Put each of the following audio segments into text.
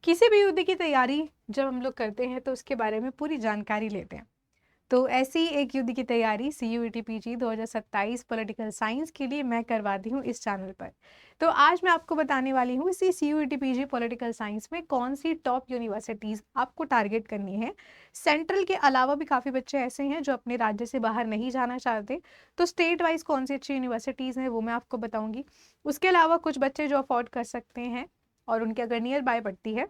किसी भी युद्ध की तैयारी जब हम लोग करते हैं तो उसके बारे में पूरी जानकारी लेते हैं। तो ऐसी एक युद्ध की तैयारी CUET PG 2027 पॉलिटिकल साइंस के लिए मैं करवाती हूँ इस चैनल पर। तो आज मैं आपको बताने वाली हूँ इसी CUET PG पॉलिटिकल साइंस में कौन सी टॉप यूनिवर्सिटीज़ आपको टारगेट करनी है। सेंट्रल के अलावा भी काफ़ी बच्चे ऐसे हैं जो अपने राज्य से बाहर नहीं जाना चाहते, तो स्टेट वाइज कौन सी अच्छी यूनिवर्सिटीज़ हैं वो मैं आपको बताऊँगी। उसके अलावा कुछ बच्चे जो अफोर्ड कर सकते हैं और उनकी अगर नियर बाय पड़ती है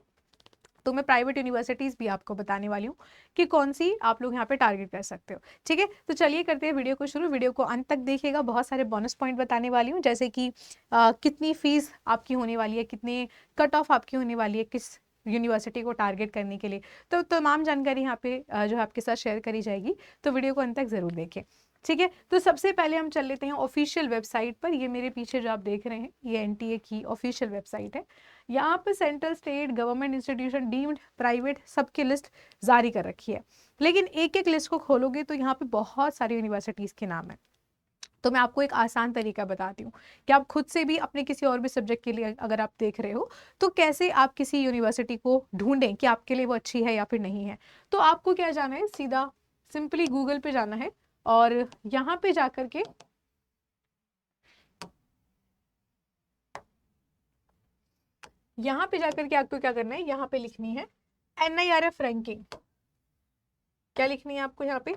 तो मैं प्राइवेट यूनिवर्सिटीज़ भी आपको बताने वाली हूँ कि कौन सी आप लोग यहाँ पे टारगेट कर सकते हो। ठीक है, तो चलिए करते हैं वीडियो को शुरू। वीडियो को अंत तक देखिएगा, बहुत सारे बोनस पॉइंट बताने वाली हूँ, जैसे कि कितनी फीस आपकी होने वाली है, कितने कट ऑफ आपकी होने वाली है किस यूनिवर्सिटी को टारगेट करने के लिए। तो तमाम जानकारी यहाँ पे जो है आपके साथ शेयर करी जाएगी, तो वीडियो को अंत तक ज़रूर देखें। ठीक है, तो सबसे पहले हम चल लेते हैं ऑफिशियल वेबसाइट पर। ये मेरे पीछे जो आप देख रहे हैं ये NTA की ऑफिशियल वेबसाइट है। यहाँ पे central, state, government institution, deemed, private सबकी लिस्ट जारी कर रखी है। लेकिन एक एक लिस्ट को खोलोगे तो यहाँ पे बहुत सारी यूनिवर्सिटीज़ के नाम है। तो मैं आपको एक आसान तरीका बताती हूँ कि आप खुद से भी अपने किसी और भी सब्जेक्ट के लिए अगर आप देख रहे हो तो कैसे आप किसी यूनिवर्सिटी को ढूंढें कि आपके लिए वो अच्छी है या फिर नहीं है। तो आपको क्या जाना है, सीधा सिंपली गूगल पे जाना है और यहाँ पे जाकर के आपको क्या करना है, यहाँ पे लिखनी है NIRF रैंकिंग। क्या लिखनी है आपको यहाँ पे,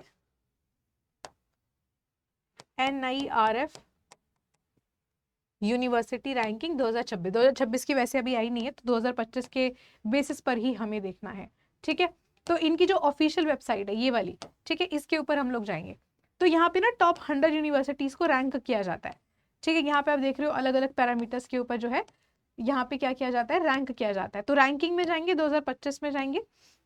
NIRF यूनिवर्सिटी रैंकिंग 2026 की वैसे अभी आई नहीं है, तो 2025 के बेसिस पर ही हमें देखना है। ठीक है, तो इनकी जो ऑफिशियल वेबसाइट है ये वाली, ठीक है, इसके ऊपर हम लोग जाएंगे। तो यहाँ पे ना टॉप 100 यूनिवर्सिटीज को रैंक किया जाता है। ठीक है, यहाँ पे आप देख रहे हो अलग अलग पैरामीटर्स के ऊपर जो है यहाँ पे क्या किया जाता है, रैंक किया जाता है। तो रैंकिंग में जाएंगे, 2025 में जाएंगे।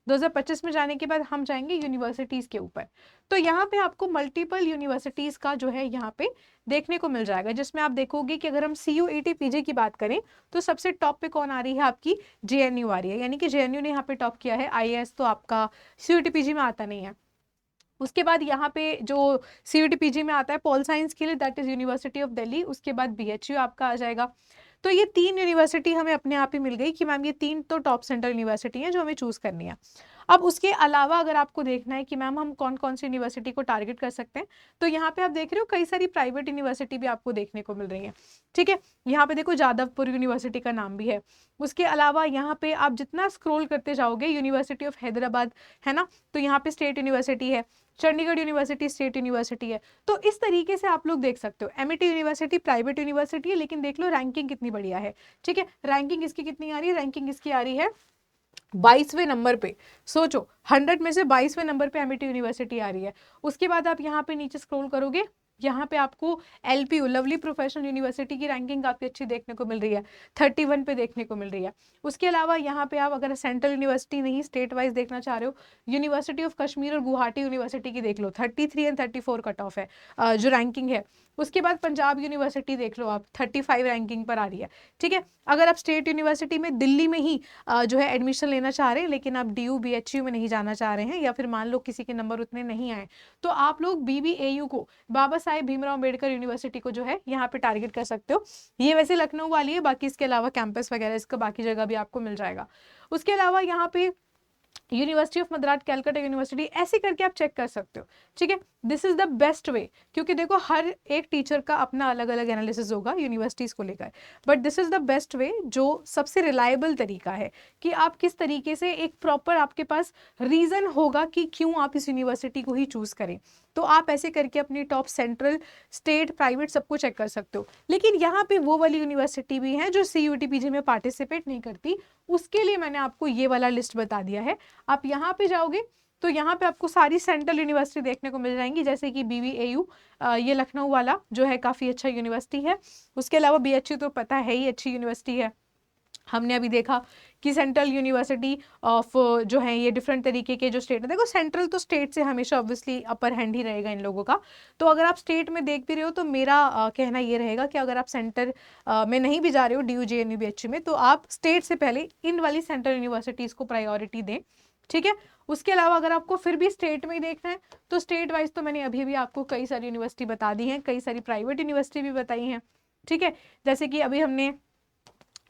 2025 में जाने के बाद हम जाएंगे यूनिवर्सिटीज के ऊपर। तो यहाँ पे आपको मल्टीपल यूनिवर्सिटीज का जो है यहाँ पे देखने को मिल जाएगा, जिसमें आप देखोगे कि अगर हम CUET PG की बात करें तो सबसे टॉप पे कौन आ रही है, आपकी JNU आ रही है, यानी कि JNU ने यहाँ पे टॉप किया है। IAS तो आपका CUET PG में आता नहीं है। उसके बाद यहाँ पे जो CUET PG में आता है पॉल साइंस के लिए, that is university of Delhi. उसके बाद BHU आपका आ जाएगा। तो ये 3 यूनिवर्सिटी हमें अपने आप ही मिल गई कि मैम ये 3 तो टॉप सेंट्रल यूनिवर्सिटी हैं जो हमें चूज करनी है। अब उसके अलावा अगर आपको देखना है कि मैम हम कौन कौन सी यूनिवर्सिटी को टारगेट कर सकते हैं, तो यहाँ पे आप देख रहे हो कई सारी प्राइवेट यूनिवर्सिटी भी आपको देखने को मिल रही है। ठीक है, यहाँ पे देखो जादवपुर यूनिवर्सिटी का नाम भी है। उसके अलावा यहाँ पे आप जितना स्क्रोल करते जाओगे, यूनिवर्सिटी ऑफ हैदराबाद है ना, तो यहाँ पे स्टेट यूनिवर्सिटी है। चंडीगढ़ यूनिवर्सिटी स्टेट यूनिवर्सिटी है। तो इस तरीके से आप लोग देख सकते हो। MIT यूनिवर्सिटी प्राइवेट यूनिवर्सिटी है, लेकिन देख लो रैंकिंग कितनी बढ़िया है। ठीक है, रैंकिंग इसकी कितनी आ रही है, रैंकिंग इसकी आ रही है 22वें नंबर पे। सोचो 100 में से 22वें नंबर पे MIT यूनिवर्सिटी आ रही है। उसके बाद आप यहाँ पे नीचे स्क्रॉल करोगे, यहाँ पे आपको LPU लवली प्रोफेशनल यूनिवर्सिटी की रैंकिंग काफी अच्छी देखने को मिल रही है, 31 पे देखने को मिल रही है। उसके अलावा यहाँ पे आप अगर सेंट्रल यूनिवर्सिटी नहीं स्टेट वाइज देखना चाह रहे हो, यूनिवर्सिटी ऑफ कश्मीर और गुवाहाटी यूनिवर्सिटी की देख लो, 33 एंड 34 कट ऑफ है जो रैंकिंग है। उसके बाद पंजाब यूनिवर्सिटी देख लो आप, 35 रैंकिंग पर आ रही है। ठीक है, अगर आप स्टेट यूनिवर्सिटी में दिल्ली में ही जो है एडमिशन लेना चाह रहे हैं, लेकिन आप DU BHU में नहीं जाना चाह रहे हैं, या फिर मान लो किसी के नंबर उतने नहीं आए, तो आप लोग BBAU को, बाबा साहेब भीमराव अम्बेडकर यूनिवर्सिटी को जो है यहाँ पे टारगेट कर सकते हो। ये वैसे लखनऊ वाली है, बाकी इसके अलावा कैंपस वगैरह इसका बाकी जगह भी आपको मिल जाएगा। उसके अलावा यहाँ पे university of Madras, Calcutta university, ऐसे करके आप चेक कर सकते हो। ठीक है, this is the best way, क्योंकि देखो हर एक टीचर का अपना अलग अलग एनालिसिस होगा यूनिवर्सिटीज को लेकर, but this is the best way, जो सबसे रिलायबल तरीका है कि आप किस तरीके से एक प्रॉपर आपके पास रीजन होगा कि क्यों आप इस यूनिवर्सिटी को ही चूज करें। तो आप ऐसे करके अपनी टॉप सेंट्रल, स्टेट, प्राइवेट सबको चेक कर सकते हो। लेकिन यहाँ पे वो वाली यूनिवर्सिटी भी है जो CUET PG में पार्टिसिपेट नहीं करती, उसके लिए मैंने आपको ये वाला लिस्ट बता दिया है। आप यहाँ पे जाओगे तो यहाँ पे आपको सारी सेंट्रल यूनिवर्सिटी देखने को मिल जाएंगी, जैसे कि BBAU, ये लखनऊ वाला जो है काफ़ी अच्छा यूनिवर्सिटी है। उसके अलावा BHU तो पता है ही अच्छी यूनिवर्सिटी है। हमने अभी देखा कि सेंट्रल यूनिवर्सिटी ऑफ जो है ये डिफरेंट तरीके के जो स्टेट है, देखो सेंट्रल तो स्टेट से हमेशा ऑब्वियसली अपर हैंड ही रहेगा इन लोगों का। तो अगर आप स्टेट में देख भी रहे हो तो मेरा कहना ये रहेगा कि अगर आप सेंटर में नहीं भी जा रहे हो DU JNU BHU में, तो आप स्टेट से पहले इन वाली सेंट्रल यूनिवर्सिटीज़ को प्रायोरिटी दें। ठीक है, उसके अलावा अगर आपको फिर भी स्टेट में ही देखना है तो स्टेट वाइज तो मैंने अभी भी आपको कई सारी यूनिवर्सिटी बता दी हैं, कई सारी प्राइवेट यूनिवर्सिटी भी बताई हैं। ठीक है, जैसे कि अभी हमने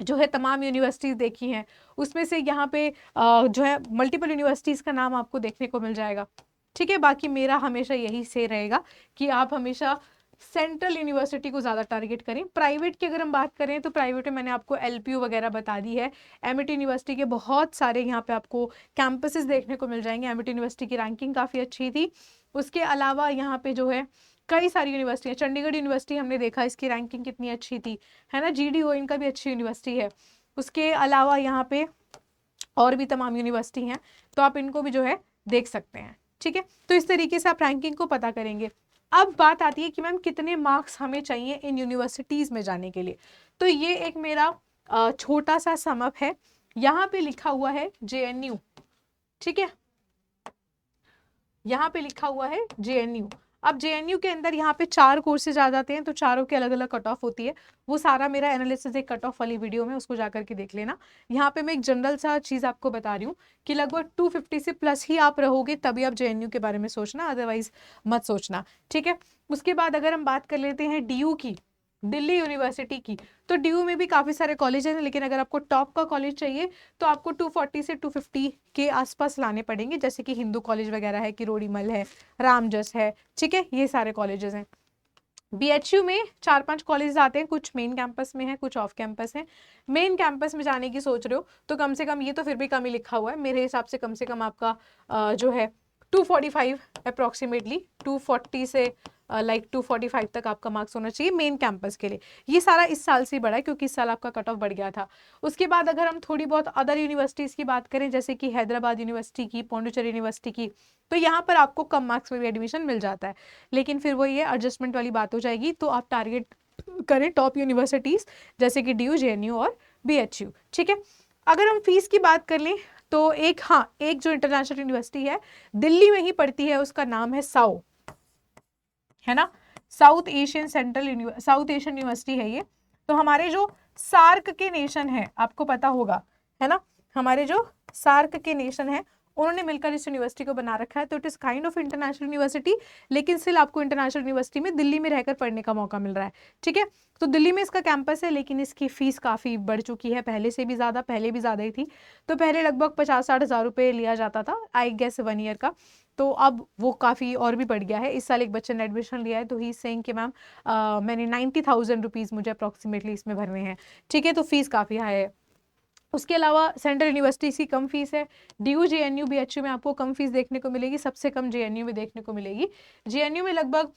जो है तमाम यूनिवर्सिटीज़ देखी हैं, उसमें से यहाँ पे जो है मल्टीपल यूनिवर्सिटीज़ का नाम आपको देखने को मिल जाएगा। ठीक है, बाकी मेरा हमेशा यही से रहेगा कि आप हमेशा सेंट्रल यूनिवर्सिटी को ज़्यादा टारगेट करें। प्राइवेट की अगर हम बात करें तो प्राइवेट में मैंने आपको LPU वगैरह बता दी है। एमिटी यूनिवर्सिटी के बहुत सारे यहाँ पे आपको कैंपसेस देखने को मिल जाएंगे। एमिटी यूनिवर्सिटी की रैंकिंग काफ़ी अच्छी थी। उसके अलावा यहाँ पे जो है कई सारी यूनिवर्सिटी है। चंडीगढ़ यूनिवर्सिटी हमने देखा इसकी रैंकिंग कितनी अच्छी थी, है ना। GDO इनका भी अच्छी यूनिवर्सिटी है। उसके अलावा यहाँ पे और भी तमाम यूनिवर्सिटी हैं, तो आप इनको भी जो है देख सकते हैं। ठीक है, तो इस तरीके से आप रैंकिंग को पता करेंगे। अब बात आती है कि मैम कितने मार्क्स हमें चाहिए इन यूनिवर्सिटीज़ में जाने के लिए। तो ये एक मेरा छोटा सा समअप है। यहाँ पे लिखा हुआ है JNU, ठीक है, यहाँ पे लिखा हुआ है JNU। अब JNU के अंदर यहाँ पे 4 कोर्सेज आ जाते हैं, तो चारों के अलग अलग कट ऑफ होती है। वो सारा मेरा एनालिसिस एक कट ऑफ वाली वीडियो में, उसको जाकर के देख लेना। यहाँ पे मैं एक जनरल सा चीज़ आपको बता रही हूँ कि लगभग 250 से प्लस ही आप रहोगे तभी आप JNU के बारे में सोचना, अदरवाइज मत सोचना। ठीक है, उसके बाद अगर हम बात कर लेते हैं DU की, दिल्ली यूनिवर्सिटी की, तो DU में भी काफ़ी सारे कॉलेज हैं, लेकिन अगर आपको टॉप का कॉलेज चाहिए तो आपको 240 से 250 के आसपास लाने पड़ेंगे, जैसे कि हिंदू कॉलेज वगैरह है, किरोड़ीमल है, रामजस है। ठीक है, ये सारे कॉलेजेस हैं। BHU में 4-5 कॉलेज आते हैं, कुछ मेन कैंपस में है, कुछ ऑफ कैंपस है। मेन कैंपस में जाने की सोच रहे हो तो कम से कम, ये तो फिर भी कम ही लिखा हुआ है मेरे हिसाब से कम आपका जो है 245 अप्रॉक्सीमेटली 240 से 245 तक आपका मार्क्स होना चाहिए मेन कैंपस के लिए। ये सारा इस साल से बढ़ा है क्योंकि इस साल आपका कट ऑफ बढ़ गया था। उसके बाद अगर हम थोड़ी बहुत अदर यूनिवर्सिटीज़ की बात करें, जैसे कि हैदराबाद यूनिवर्सिटी की, पौंडीचेरी यूनिवर्सिटी की, तो यहाँ पर आपको कम मार्क्स में भी एडमिशन मिल जाता है, लेकिन फिर वो ये एडजस्टमेंट वाली बात हो जाएगी। तो आप टारगेट करें टॉप यूनिवर्सिटीज़ जैसे कि DU, JNU और BHU। ठीक है, अगर हम फीस की बात कर लें तो एक जो इंटरनेशनल यूनिवर्सिटी है दिल्ली में ही पड़ती है, उसका नाम है साउ, है ना, साउथ एशियन यूनिवर्सिटी है ये। तो हमारे जो सार्क के नेशन है, आपको पता होगा, है ना, हमारे जो सार्क के नेशन है उन्होंने मिलकर इस यूनिवर्सिटी को बना रखा है। तो it is kind of international university, लेकिन स्टिल आपको इंटरनेशनल यूनिवर्सिटी में दिल्ली में रहकर पढ़ने का मौका मिल रहा है। ठीक है, तो दिल्ली में इसका कैंपस है, लेकिन इसकी फीस काफ़ी बढ़ चुकी है, पहले से भी ज़्यादा, पहले भी ज़्यादा ही थी। तो पहले लगभग 50-60 हज़ार रुपये लिया जाता था, आई गेस 1 ईयर का, तो अब वो काफ़ी और भी बढ़ गया है। इस साल एक बच्चे ने एडमिशन लिया है, तो ही सेइंग कि मैम मैंने 90,000 रुपीज़ मुझे अप्रॉक्सीमेटली इसमें भरने हैं। ठीक है, तो फीस काफ़ी हाई है। उसके अलावा सेंट्रल यूनिवर्सिटीज़ की कम फीस है। DU, JNU, BHU में आपको कम फीस देखने को मिलेगी, सबसे कम JNU में देखने को मिलेगी। JNU में लगभग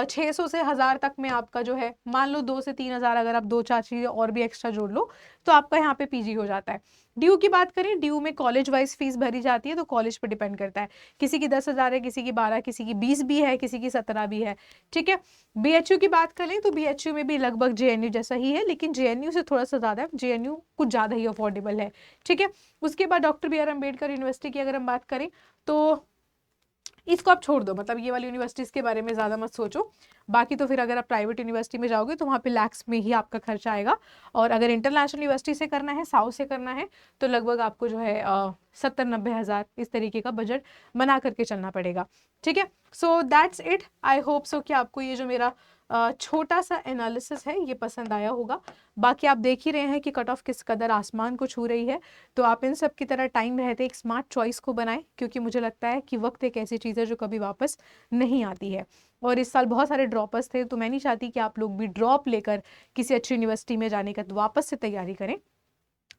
600 से 1000 तक में आपका जो है, मान लो 2 से 3 हज़ार, अगर आप 2-4 चीज़ें और भी एक्स्ट्रा जोड़ लो तो आपका यहाँ पे PG हो जाता है। DU की बात करें, DU में कॉलेज वाइज फीस भरी जाती है, तो कॉलेज पर डिपेंड करता है, किसी की 10,000 है, किसी की 12, किसी की 20 भी है, किसी की 17 भी है। ठीक है, BHU की बात करें तो BHU में भी लगभग JNU जैसा ही है, लेकिन JNU से थोड़ा सा ज़्यादा है, JNU कुछ ज़्यादा ही अफोर्डेबल है। ठीक है, उसके बाद डॉक्टर BR अम्बेडकर यूनिवर्सिटी की अगर हम बात करें तो इसको आप छोड़ दो, मतलब ये वाली यूनिवर्सिटीज़ के बारे में ज़्यादा मत सोचो। बाकी तो फिर अगर आप प्राइवेट यूनिवर्सिटी में जाओगे तो वहाँ पे लैक्स में ही आपका खर्चा आएगा, और अगर इंटरनेशनल यूनिवर्सिटी से करना है, साउथ से करना है, तो लगभग आपको जो है 70-90 हज़ार इस तरीके का बजट बना करके चलना पड़ेगा। ठीक है, so that's it. I hope so कि आपको ये जो मेरा छोटा सा एनालिसिस है ये पसंद आया होगा। बाकी आप देख ही रहे हैं कि कट ऑफ किस कदर आसमान को छू रही है, तो आप इन सब की तरह टाइम रहते एक स्मार्ट चॉइस को बनाएं, क्योंकि मुझे लगता है कि वक्त एक ऐसी चीज़ है जो कभी वापस नहीं आती है। और इस साल बहुत सारे ड्रॉपर्स थे, तो मैं नहीं चाहती कि आप लोग भी ड्रॉप लेकर किसी अच्छी यूनिवर्सिटी में जाने का वापस से तैयारी करें।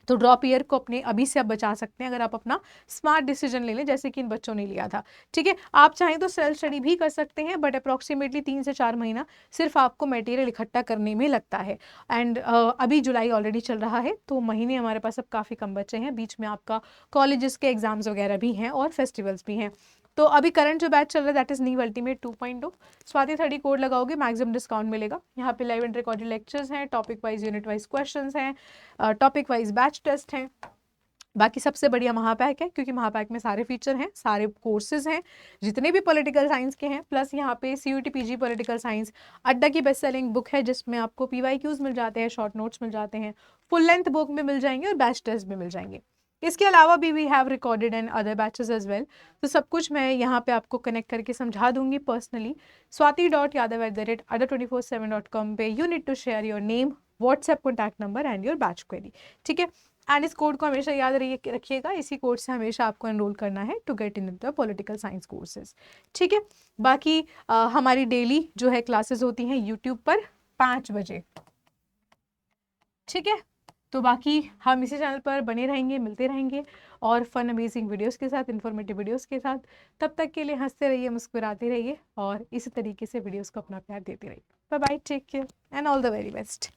तो ड्रॉप ईयर को अपने अभी से आप बचा सकते हैं अगर आप अपना स्मार्ट डिसीजन ले लें, जैसे कि इन बच्चों ने लिया था। ठीक है, आप चाहें तो सेल्फ स्टडी भी कर सकते हैं, बट अप्रॉक्सीमेटली 3 से 4 महीना सिर्फ आपको मटेरियल इकट्ठा करने में लगता है। एंड अभी जुलाई ऑलरेडी चल रहा है, तो महीने हमारे पास अब काफ़ी कम बचे हैं, बीच में आपका कॉलेजेस के एग्जाम्स वगैरह भी हैं और फेस्टिवल्स भी हैं। तो अभी करंट जो बैच चल रहा है दैट इज नीव अल्टीमेट 2.0। स्वाति 30 कोड लगाओगे, मैक्सिमम डिस्काउंट मिलेगा। यहाँ पे लाइव एंड रिकॉर्डेड लेक्चर्स हैं, topic wise unit wise questions हैं, टॉपिक वाइज बैच टेस्ट हैं। बाकी सबसे बढ़िया महापैक है, क्योंकि महापैक में सारे फीचर हैं, सारे कोर्सेज हैं जितने भी पॉलिटिकल साइंस के हैं, प्लस यहाँ पे CUT PG पॉलिटिकल साइंस अड्डा की बेस्ट सेलिंग बुक है, जिसमें आपको PYQs मिल जाते हैं, शॉर्ट नोट्स मिल जाते हैं, फुल लेंथ बुक में मिल जाएंगे और बैच टेस्ट भी मिल जाएंगे। इसके अलावा भी we have recorded and other batches as well. तो सब कुछ मैं यहाँ पे आपको कनेक्ट करके समझा दूंगी पर्सनली। swati.yadav@adda247.com पे you need to share your name, WhatsApp contact number and your batch query, ठीक है। एंड इस कोड को हमेशा याद रखिएगा, इसी कोड से हमेशा आपको एनरोल करना है to get in the political science courses, ठीक है। बाकी हमारी डेली जो है क्लासेस होती हैं यूट्यूब पर 5 बजे, ठीक है। तो बाकी हम इसी चैनल पर बने रहेंगे, मिलते रहेंगे और फन अमेजिंग वीडियोस के साथ, इन्फॉर्मेटिव वीडियोस के साथ। तब तक के लिए हंसते रहिए, मुस्कुराते रहिए और इसी तरीके से वीडियोस को अपना प्यार देते रहिए। Bye bye, take care and all the very best.